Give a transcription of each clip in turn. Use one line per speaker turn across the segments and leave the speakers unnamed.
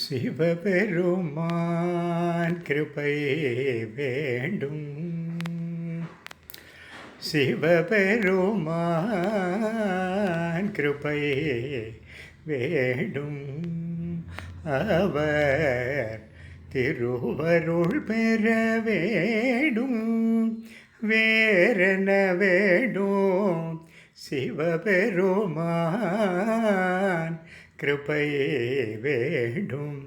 சிவபெருமான் கிருபை வேண்டும். சிவபெருமான் கிருபை வேண்டும். அவர் திருவருள் பெற வேண்டும். வேறென வேண்டும். சிவபெருமான் கிருபை வேண்டும்.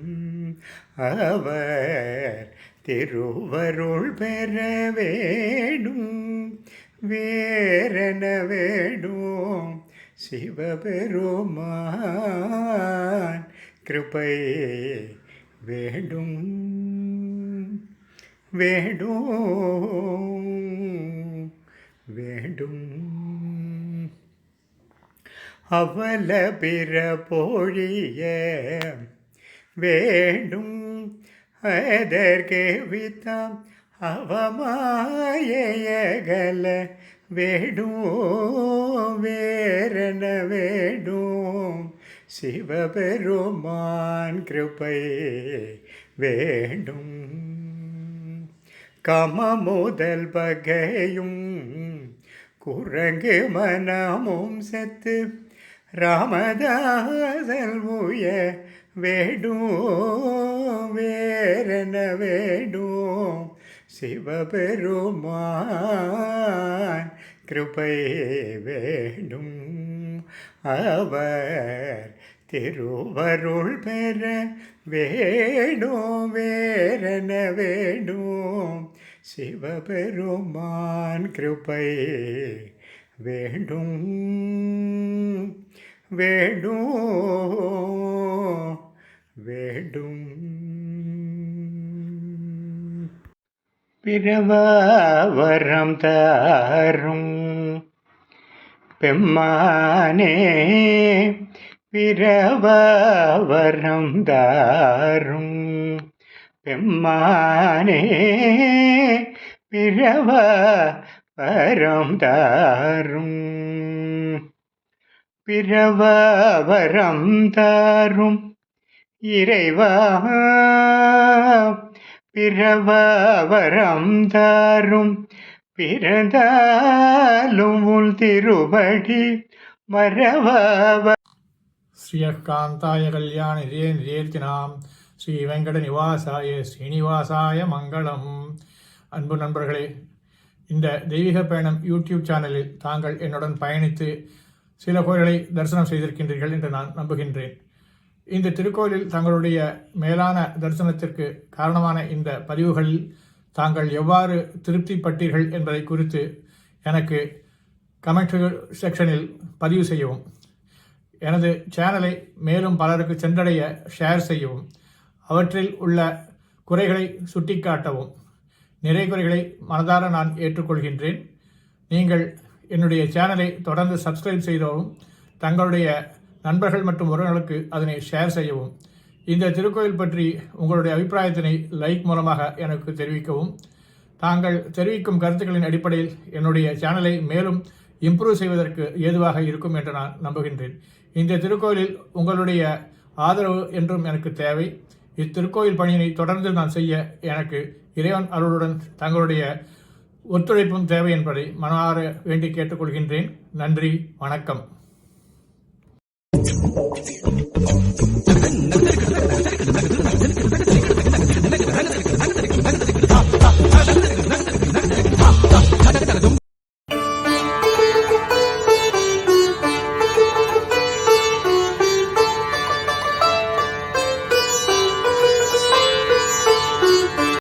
அவர் திருவருள் பெற வேண்டும். வேறென வேண்டும். சிவபெருமான் கிருபை வேண்டும். வேண்டும் வேண்டும். அவல பிற பொழிய வேண்டும். அதற்கே வித்தாம் அவமாயகல வேண்டும். வேறென வேண்டும். சிவபெருமான் கிருபை வேண்டும். கம முதல் பகையும் குரங்கு மனமும் செத்து ராமதாசல் உய வேண்டும். வேறென வேண்டும். சிவபெருமான் கிருபை வேண்டும். அவர் திருவருள் பெற வேண்டும். வேறென வேண்டும். சிவபெருமான் கிருபை வேண்டும். வேண்டும் வேண்டும். பிறவரம் தரும் பெம்மானே. பிறவரம் தரும் பெம்மானே. பிறவரம் தரும். பிறவரம் தரும் இறைவா. பிறவரம் தரும் பிறந்தாலும் உள் திருவடி மறவ.
ஸ்ரீயகாந்தாய கல்யாண நிதேர்த்தினாம் ஸ்ரீ வெங்கட நிவாசாய ஸ்ரீனிவாசாய மங்களம். அன்பு நண்பர்களே, இந்த தெய்வீக பயணம் யூடியூப் சேனலில் தாங்கள் என்னுடன் பயணித்து சில கோயில்களை தரிசனம் செய்திருக்கின்றீர்கள் என்று நான் நம்புகின்றேன். இந்த திருக்கோயிலில் தங்களுடைய மேலான தரிசனத்திற்கு காரணமான இந்த பதிவுகளில் தாங்கள் எவ்வாறு திருப்திப்பட்டீர்கள் என்பதை குறித்து எனக்கு கமெண்ட் செக்ஷனில் பதிவு செய்யவும், எனது சேனலை மேலும் பலருக்கு சென்றடைய ஷேர் செய்யவும், அவற்றில் உள்ள குறைகளை சுட்டிக்காட்டவும். நிறை குறைகளை மனதார நான் ஏற்றுக்கொள்கின்றேன். நீங்கள் என்னுடைய சேனலை தொடர்ந்து சப்ஸ்கிரைப் செய்தவும், தங்களுடைய நண்பர்கள் மற்றும் உறவினர்களுக்கு அதனை ஷேர் செய்யவும். இந்த திருக்கோயில் பற்றி உங்களுடைய அபிப்பிராயத்தினை லைக் மூலமாக எனக்கு தெரிவிக்கவும். தாங்கள் தெரிவிக்கும் கருத்துக்களின் அடிப்படையில் என்னுடைய சேனலை மேலும் இம்ப்ரூவ் செய்வதற்கு ஏதுவாக இருக்கும் என்று நான் நம்புகின்றேன். இந்த திருக்கோயிலில் உங்களுடைய ஆதரவு என்றும் எனக்கு தேவை. இத்திருக்கோயில் பணியினை தொடர்ந்து நான் செய்ய எனக்கு இறைவன் அருளுடன் தங்களுடைய ஒத்துழைப்பும் தேவை என்பதை மனமாற வேண்டி கேட்டுக்கொள்கின்றேன். நன்றி, வணக்கம்.